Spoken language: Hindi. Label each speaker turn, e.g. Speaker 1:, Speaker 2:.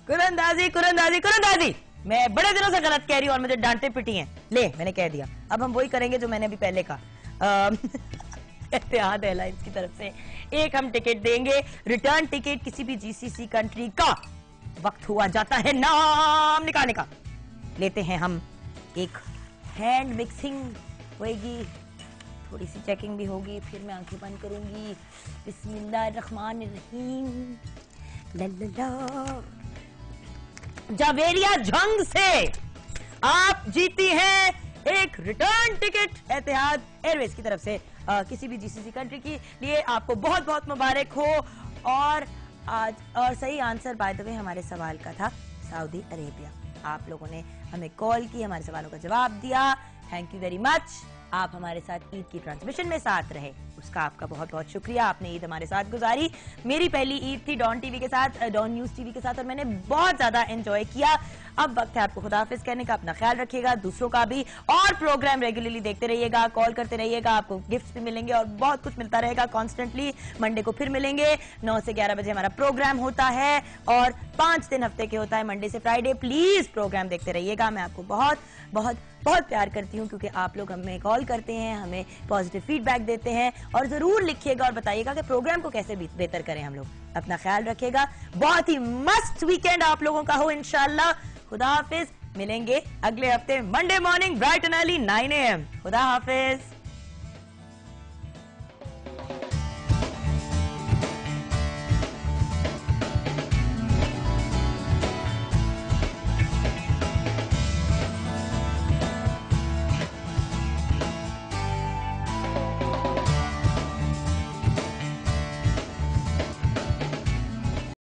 Speaker 1: कुरंदाजी कुरंदाजी कुरंदाजी। मैं बड़े दिनों से गलत कह रही हूँ और मुझे डांटे पिटी हैं। ले मैंने कह दिया, अब हम वही करेंगे जो मैंने अभी पहले कहा। इत्तेहाद एयरलाइंस की तरफ से एक हम टिकट देंगे, रिटर्न टिकट किसी भी जीसीसी कंट्री का। वक्त हुआ जाता है नाम निकालने का। लेते हैं हम, एक हैंड मिक्सिंग होगी, थोड़ी सी चेकिंग भी होगी, फिर मैं आंखें बंद करूंगी। बिस्मिल्लाहिर्रहमानिर्रहीम। जावेरिया झंग से आप जीती हैं एक रिटर्न टिकट एतिहाद एयरवेज की तरफ से किसी भी जीसीसी कंट्री के लिए। आपको बहुत बहुत मुबारक हो। और आज और सही आंसर बाय द वे हमारे सवाल का था सऊदी अरेबिया। आप लोगों ने हमें कॉल की, हमारे सवालों का जवाब दिया। Thank you very much. आप हमारे साथ ईद की ट्रांसमिशन में साथ रहे, उसका आपका बहुत बहुत शुक्रिया। आपने ईद हमारे साथ गुजारी। मेरी पहली ईद थी डॉन टीवी के साथ, डॉन न्यूज टीवी के साथ, और मैंने बहुत ज्यादा एंजॉय किया। अब वक्त है आपको खुदा हाफिज कहने का। अपना ख्याल रखिएगा, दूसरों का भी, और प्रोग्राम रेगुलरली देखते रहिएगा, कॉल करते रहिएगा। आपको गिफ्ट्स भी मिलेंगे और बहुत कुछ मिलता रहेगा कॉन्स्टेंटली। मंडे को फिर मिलेंगे, 9 से 11 बजे हमारा प्रोग्राम होता है और 5 दिन हफ्ते के होता है, मंडे से फ्राइडे। प्लीज प्रोग्राम देखते रहिएगा। मैं आपको बहुत बहुत बहुत प्यार करती हूँ क्योंकि आप लोग हमें कॉल करते हैं, हमें पॉजिटिव फीडबैक देते हैं, और जरूर लिखिएगा और बताइएगा कि प्रोग्राम को कैसे बेहतर करें हम लोग। अपना ख्याल रखिएगा। बहुत ही मस्त वीकेंड आप लोगों का हो इंशाल्लाह। खुदा हाफिज। मिलेंगे अगले हफ्ते Monday morning bright and early 9 AM। खुदा हाफिज।